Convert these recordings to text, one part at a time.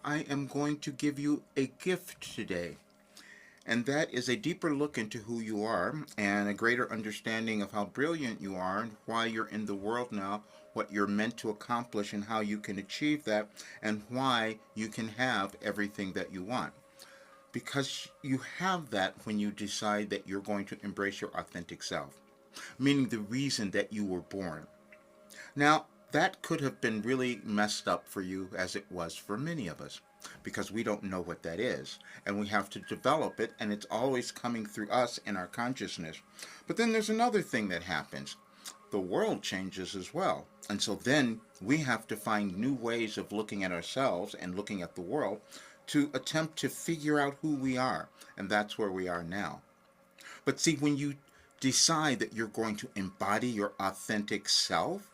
I am going to give you a gift today. And that is a deeper look into who you are and a greater understanding of how brilliant you are and why you're in the world now, what you're meant to accomplish and how you can achieve that, and why you can have everything that you want. Because you have that when you decide that you're going to embrace your authentic self, meaning the reason that you were born. Now, that could have been really messed up for you as it was for many of us because we don't know what that is and we have to develop it, and it's always coming through us in our consciousness. But then there's another thing that happens: the world changes as well. And so then we have to find new ways of looking at ourselves and looking at the world to attempt to figure out who we are. And that's where we are now. But see, when you decide that you're going to embody your authentic self,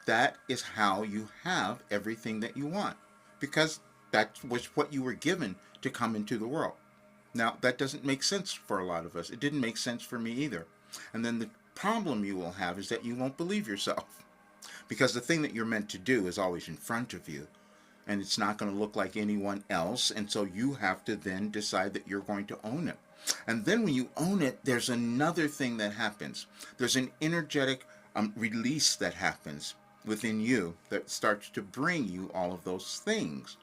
that is how you have everything that you want, because that was what you were given to come into the world. Now, that doesn't make sense for a lot of us. It didn't make sense for me either. And then the problem you will have is that you won't believe yourself, because the thing that you're meant to do is always in front of you, and it's not going to look like anyone else. And so you have to then decide that you're going to own it. And then when you own it, there's another thing that happens. There's an energetic release that happens within you that starts to bring you all of those things.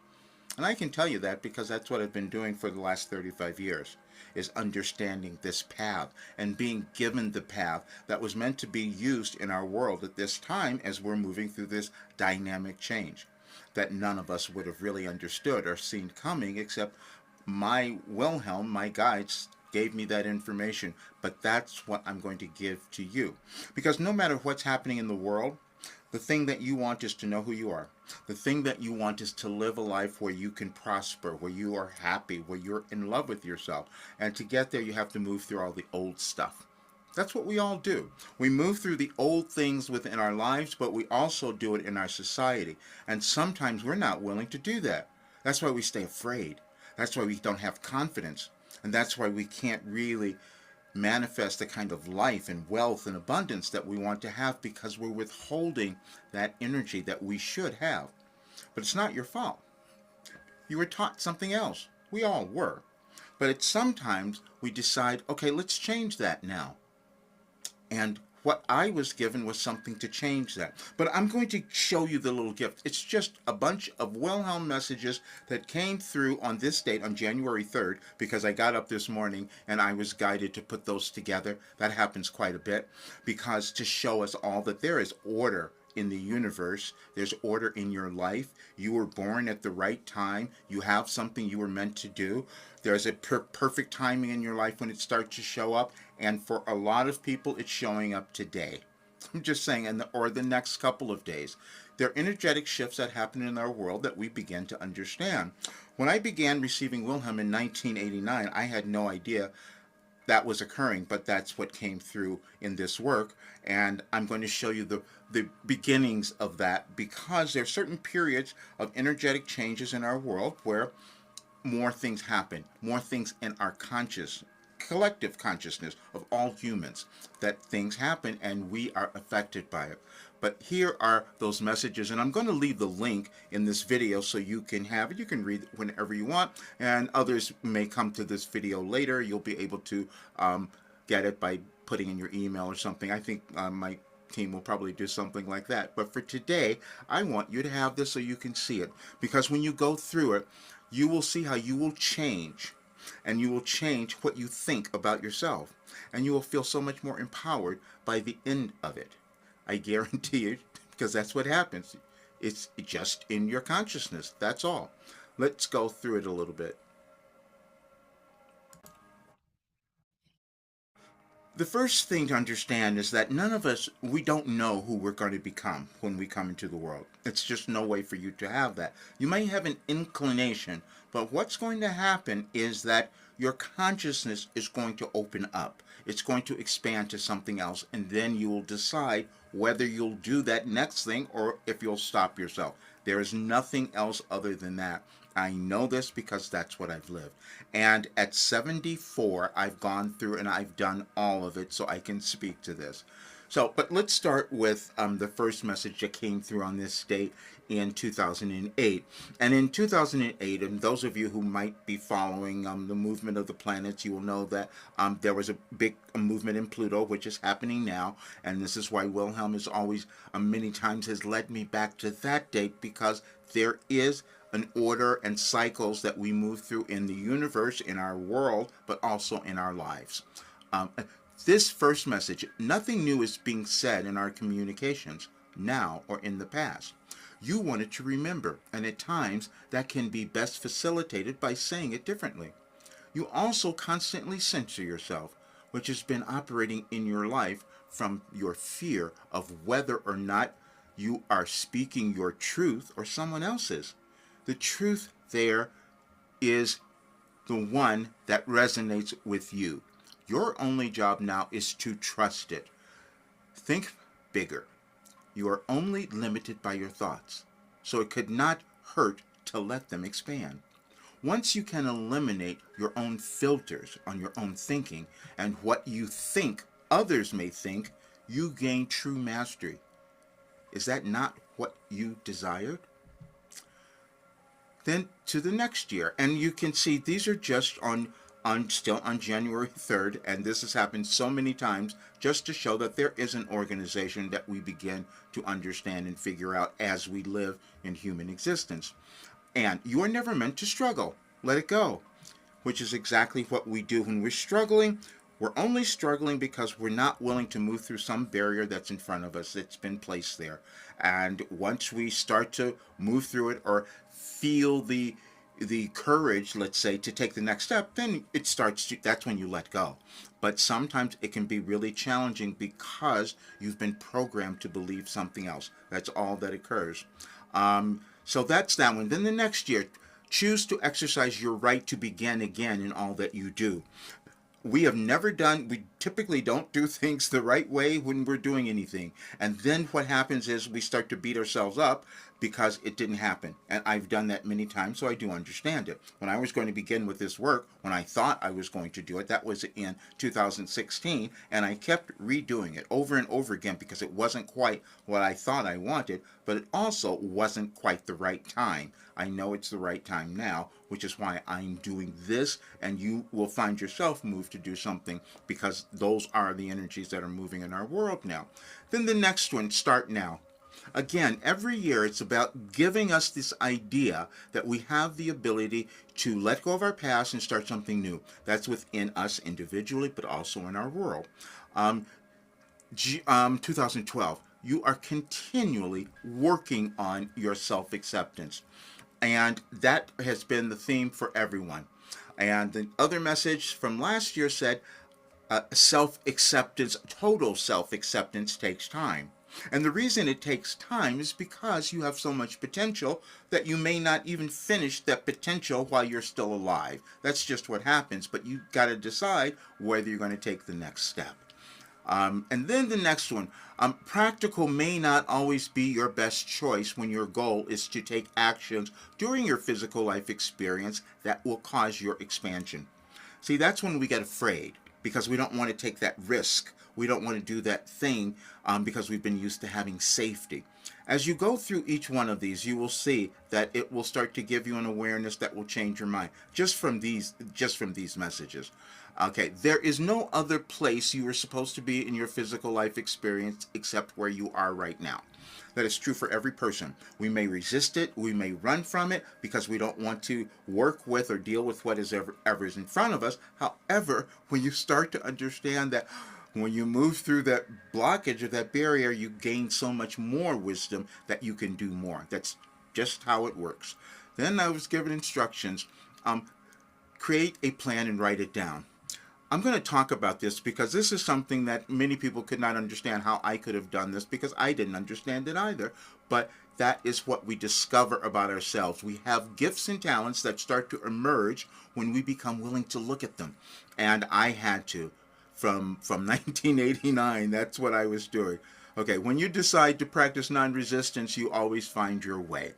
And I can tell you that because that's what I've been doing for the last 35 years, is understanding this path and being given the path that was meant to be used in our world at this time as we're moving through this dynamic change that none of us would have really understood or seen coming, except my Wilhelm, my guides, gave me that information. But that's what I'm going to give to you. Because no matter what's happening in the world, the thing that you want is to know who you are. The thing that you want is to live a life where you can prosper, where you are happy, where you're in love with yourself. And to get there, you have to move through all the old stuff. That's what we all do. We move through the old things within our lives, but we also do it in our society. And sometimes we're not willing to do that. That's why we stay afraid. That's why we don't have confidence. And that's why we can't really manifest the kind of life and wealth and abundance that we want to have, because we're withholding that energy that we should have. But it's not your fault. You were taught something else. We all were. But it's sometimes we decide, okay, let's change that now. And what I was given was something to change that. But I'm going to show you the little gift. It's just a bunch of Wilhelm messages that came through on this date, on January 3rd, because I got up this morning and I was guided to put those together. That happens quite a bit, because to show us all that there is order in the universe, there's order in your life. You were born at the right time. You have something you were meant to do. There's a perfect timing in your life when it starts to show up. And for a lot of people, it's showing up today. I'm just saying, or the next couple of days. There are energetic shifts that happen in our world that we begin to understand. When I began receiving Wilhelm in 1989, I had no idea that was occurring, but that's what came through in this work. And I'm going to show you the beginnings of that, because there are certain periods of energetic changes in our world where more things happen, more things in our collective consciousness of all humans, that things happen and we are affected by it. But here are those messages, and I'm going to leave the link in this video so you can have it. You can read it whenever you want, and others may come to this video later. You'll be able to get it by putting in your email or something. I think my team will probably do something like that. But for today, I want you to have this so you can see it, because when you go through it, you will see how you will change, and you will change what you think about yourself, and you will feel so much more empowered by the end of it. I guarantee you, because that's what happens. It's just in your consciousness. That's all. Let's go through it a little bit. The first thing to understand is that none of us, we don't know who we're going to become when we come into the world. It's just no way for you to have that. You may have an inclination, but what's going to happen is that your consciousness is going to open up. It's going to expand to something else, and then you will decide whether you'll do that next thing or if you'll stop yourself. There is nothing else other than that. I know this because that's what I've lived. And at 74, I've gone through and I've done all of it, so I can speak to this. So, but let's start with the first message that came through on this date in 2008. And in 2008, and those of you who might be following the movement of the planets, you will know that there was a big movement in Pluto, which is happening now. And this is why Wilhelm is always, many times, has led me back to that date, because there is an order and cycles that we move through in the universe, in our world, but also in our lives. Um, this first message, nothing new is being said in our communications, now or in the past. You want it to remember, and at times that can be best facilitated by saying it differently. You also constantly censor yourself, which has been operating in your life from your fear of whether or not you are speaking your truth or someone else's. The truth there is the one that resonates with you. Your only job now is to trust it. Think bigger. You are only limited by your thoughts, so it could not hurt to let them expand. Once you can eliminate your own filters on your own thinking and what you think others may think, you gain true mastery. Is that not what you desired? Then to the next year, and you can see these are just on still on January 3rd, and this has happened so many times just to show that there is an organization that we begin to understand and figure out as we live in human existence. And you are never meant to struggle. Let it go, which is exactly what we do when we're struggling. We're only struggling because we're not willing to move through some barrier that's in front of us that's been placed there. And once we start to move through it or feel the courage, let's say, to take the next step, then it starts to, that's when you let go. But sometimes it can be really challenging because you've been programmed to believe something else. That's all that occurs. So that's that one. Then the next year, choose to exercise your right to begin again in all that you do. We typically don't do things the right way when we're doing anything. And then what happens is we start to beat ourselves up because it didn't happen. And I've done that many times, so I do understand it. When I was going to begin with this work, when I thought I was going to do it, that was in 2016, and I kept redoing it over and over again because it wasn't quite what I thought I wanted, but it also wasn't quite the right time. I know it's the right time now, which is why I'm doing this, and you will find yourself moved to do something because those are the energies that are moving in our world now. Then the next one, start now. Again, every year it's about giving us this idea that we have the ability to let go of our past and start something new. That's within us individually, but also in our world. 2012, you are continually working on your self acceptance. And that has been the theme for everyone. And the other message from last year said self acceptance, total self acceptance takes time. And the reason it takes time is because you have so much potential that you may not even finish that potential while you're still alive. That's just what happens, but you've got to decide whether you're going to take the next step. And then the next one, practical may not always be your best choice when your goal is to take actions during your physical life experience that will cause your expansion. See, that's when we get afraid because we don't want to take that risk. We don't want to do that thing because we've been used to having safety. As you go through each one of these, you will see that it will start to give you an awareness that will change your mind just from these messages. Okay, there is no other place you are supposed to be in your physical life experience except where you are right now. That is true for every person. We may resist it, we may run from it because we don't want to work with or deal with what is ever is in front of us. However, when you start to understand that when you move through that blockage or that barrier, you gain so much more wisdom that you can do more. That's just how it works. Then I was given instructions. Create a plan and write it down. I'm going to talk about this because this is something that many people could not understand how I could have done this because I didn't understand it either. But that is what we discover about ourselves. We have gifts and talents that start to emerge when we become willing to look at them. And I had to. From 1989, that's what I was doing. Okay, when you decide to practice non-resistance, you always find your way.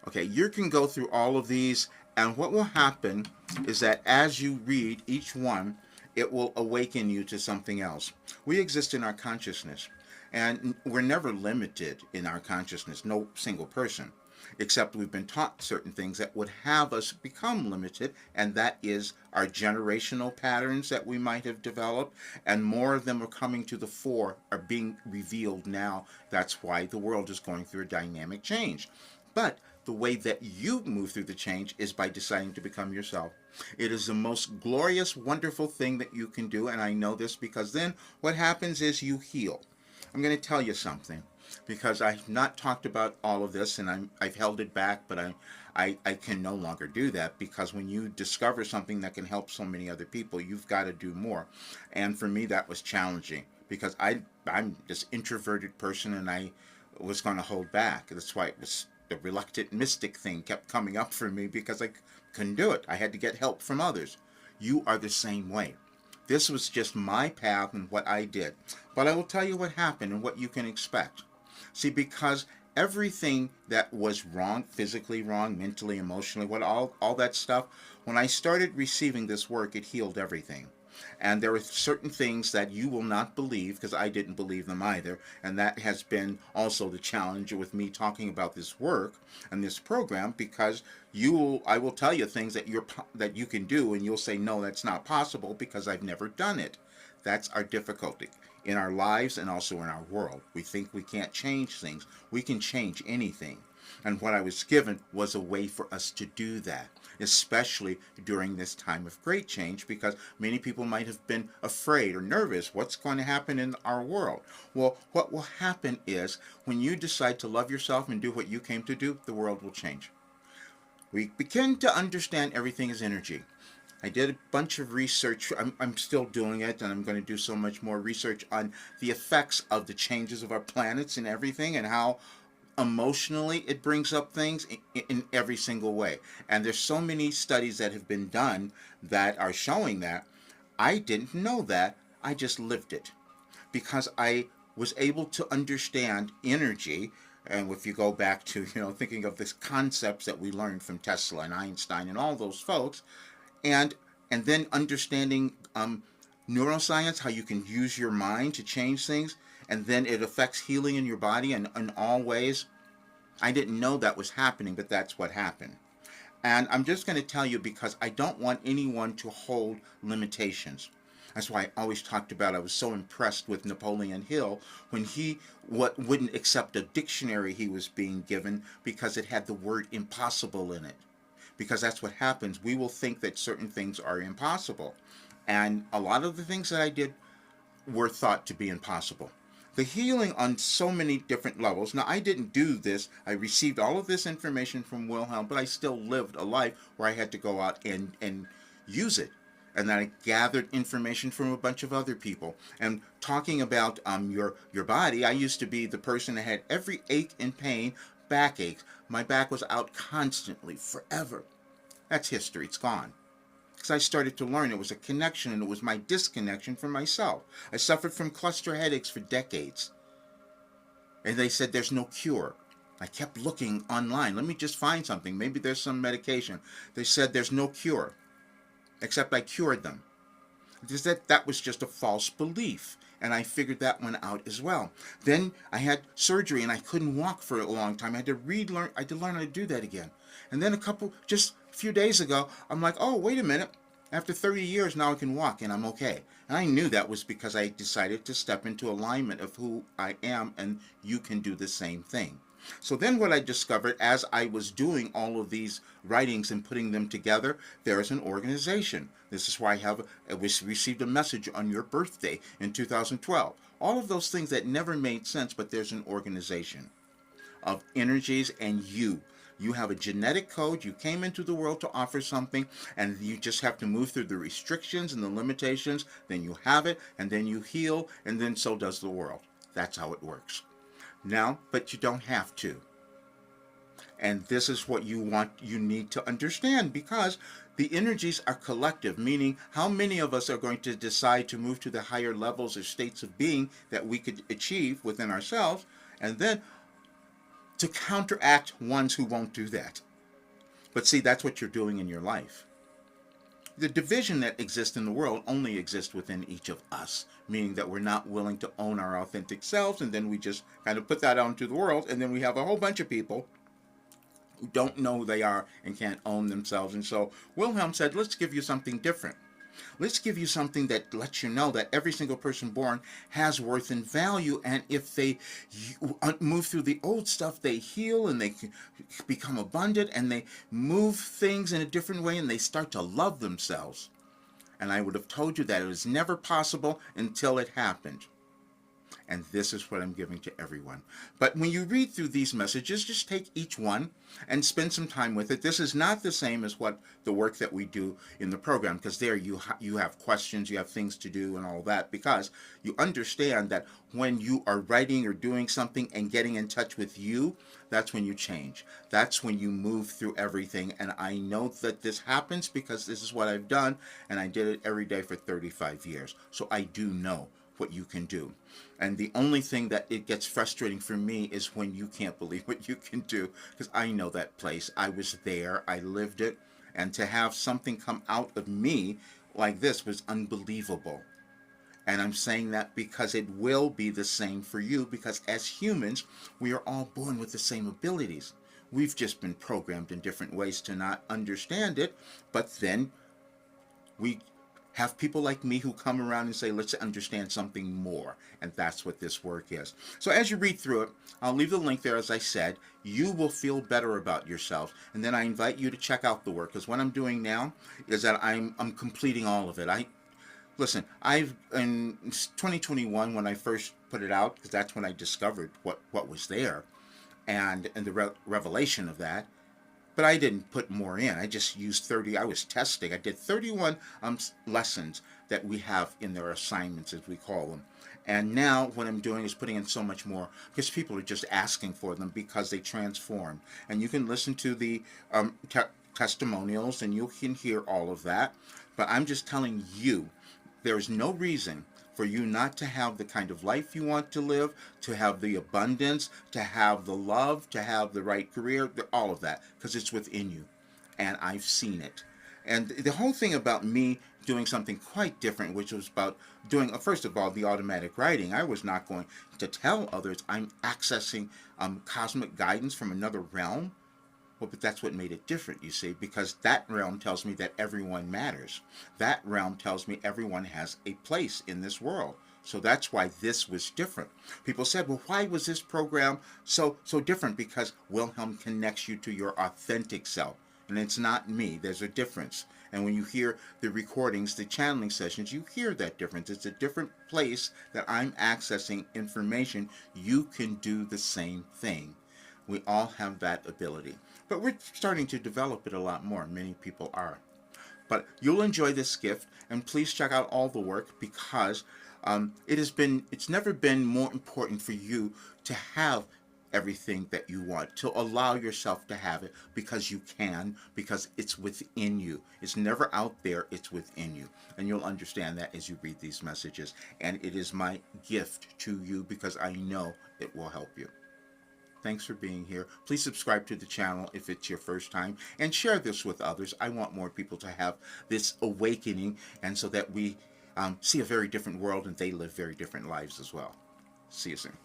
Okay, you can go through all of these, and what will happen is that as you read each one, it will awaken you to something else. We exist in our consciousness. And we're never limited in our consciousness, no single person, except we've been taught certain things that would have us become limited, and that is our generational patterns that we might have developed, and more of them are coming to the fore, are being revealed now. That's why the world is going through a dynamic change. But the way that you move through the change is by deciding to become yourself. It is the most glorious, wonderful thing that you can do, and I know this because then what happens is you heal. I'm going to tell you something because I've not talked about all of this, and I've held it back, but I can no longer do that, because when you discover something that can help so many other people, you've got to do more. And for me, that was challenging because I'm this introverted person, and I was going to hold back. That's why it was the reluctant mystic thing kept coming up for me, because I couldn't do it. I had to get help from others. You are the same way. This was just my path and what I did. But I will tell you what happened and what you can expect. See, because everything that was wrong, physically wrong, mentally, emotionally, all that stuff, when I started receiving this work, it healed everything. And there are certain things that you will not believe, because I didn't believe them either. And that has been also the challenge with me talking about this work and this program, because I will tell you things that you can do, and you'll say, no, that's not possible, because I've never done it. That's our difficulty in our lives and also in our world. We think we can't change things. We can change anything. And what I was given was a way for us to do that, especially during this time of great change, because many people might have been afraid or nervous. What's going to happen in our world? Well, what will happen is when you decide to love yourself and do what you came to do, the world will change. We begin to understand everything is energy. I did a bunch of research. I'm still doing it, and I'm going to do so much more research on the effects of the changes of our planets and everything, and how emotionally it brings up things in every single way. And there's so many studies that have been done that are showing that. I didn't know that. I just lived it, because I was able to understand energy. And if you go back to, thinking of these concepts that we learned from Tesla and Einstein and all those folks, and then understanding neuroscience, how you can use your mind to change things, and then it affects healing in your body in all ways. I didn't know that was happening, but that's what happened. And I'm just going to tell you, because I don't want anyone to hold limitations. That's why I always talked about, I was so impressed with Napoleon Hill when he wouldn't accept a dictionary he was being given because it had the word impossible in it. Because that's what happens. We will think that certain things are impossible. And a lot of the things that I did were thought to be impossible. The healing on so many different levels. Now, I didn't do this. I received all of this information from Wilhelm, but I still lived a life where I had to go out and use it. And then I gathered information from a bunch of other people. And talking about your body, I used to be the person that had every ache and pain, backaches. My back was out constantly, forever. That's history. It's gone. Because I started to learn it was a connection, and it was my disconnection from myself. I suffered from cluster headaches for decades. And they said there's no cure. I kept looking online. Let me just find something. Maybe there's some medication. They said there's no cure. Except I cured them. That was just a false belief. And I figured that one out as well. Then I had surgery, and I couldn't walk for a long time. I had to learn how to do that again. And then just a few days ago, I'm like, oh, wait a minute. After 30 years, now I can walk, and I'm okay. And I knew that was because I decided to step into alignment of who I am, and you can do the same thing. So then what I discovered as I was doing all of these writings and putting them together, there is an organization. This is why I received a message on your birthday in 2012. All of those things that never made sense, but there's an organization of energies, and you. You have a genetic code. You came into the world to offer something, and you just have to move through the restrictions and the limitations. Then you have it, and then you heal, and then so does the world. That's how it works. Now, but you don't have to. And this is what you need to understand, because the energies are collective, meaning how many of us are going to decide to move to the higher levels or states of being that we could achieve within ourselves, and then to counteract ones who won't do that. But see, that's what you're doing in your life. the division that exists in the world only exists within each of us, meaning that we're not willing to own our authentic selves, and then we just kind of put that out into the world, and then we have a whole bunch of people who don't know who they are and can't own themselves. And so Wilhelm said, let's give you something different. Let's give you something that lets you know that every single person born has worth and value, and if they move through the old stuff, they heal and they become abundant, and they move things in a different way, and they start to love themselves. And I would have told you that it was never possible until it happened. And this is what I'm giving to everyone. But when you read through these messages, just take each one and spend some time with it. This is not the same as what the work that we do in the program, because there you have questions, you have things to do and all that, because you understand that when you are writing or doing something and getting in touch with you, that's when you change. That's when you move through everything. And I know that this happens because this is what I've done, and I did it every day for 35 years. So I do know what you can do. And the only thing that it gets frustrating for me is when you can't believe what you can do, because I know that place. I was there, I lived it, and to have something come out of me like this was unbelievable. And I'm saying that because it will be the same for you, because as humans, we are all born with the same abilities. We've just been programmed in different ways to not understand it, but then we have people like me who come around and say, let's understand something more. And that's what this work is. So as you read through it, I'll leave the link there, as I said. You will feel better about yourself. And then I invite you to check out the work, because what I'm doing now is that I'm completing all of it. Listen, I've in 2021, when I first put it out, because that's when I discovered what was there, and the revelation of that. But I didn't put more in. I just used 30. I was testing. I did 31 lessons that we have in their assignments, as we call them. And now what I'm doing is putting in so much more, because people are just asking for them because they transform. And you can listen to the testimonials, and you can hear all of that. But I'm just telling you, there's no reason for you not to have the kind of life you want to live, to have the abundance, to have the love, to have the right career, all of that, because it's within you. And I've seen it. And the whole thing about me doing something quite different, which was about doing, first of all, the automatic writing. I was not going to tell others I'm accessing cosmic guidance from another realm. Well, but that's what made it different, you see, because that realm tells me that everyone matters. That realm tells me everyone has a place in this world. So that's why this was different. People said, well, why was this program so different? Because Wilhelm connects you to your authentic self. And it's not me. There's a difference. And when you hear the recordings, the channeling sessions, you hear that difference. It's a different place that I'm accessing information. You can do the same thing. We all have that ability. But we're starting to develop it a lot more. Many people are. But you'll enjoy this gift, and please check out all the work, because it's never been more important for you to have everything that you want, to allow yourself to have it, because you can, because it's within you. It's never out there, it's within you. And you'll understand that as you read these messages. And it is my gift to you, because I know it will help you. Thanks for being here. Please subscribe to the channel if it's your first time, and share this with others. I want more people to have this awakening, and so that we see a very different world and they live very different lives as well. See you soon.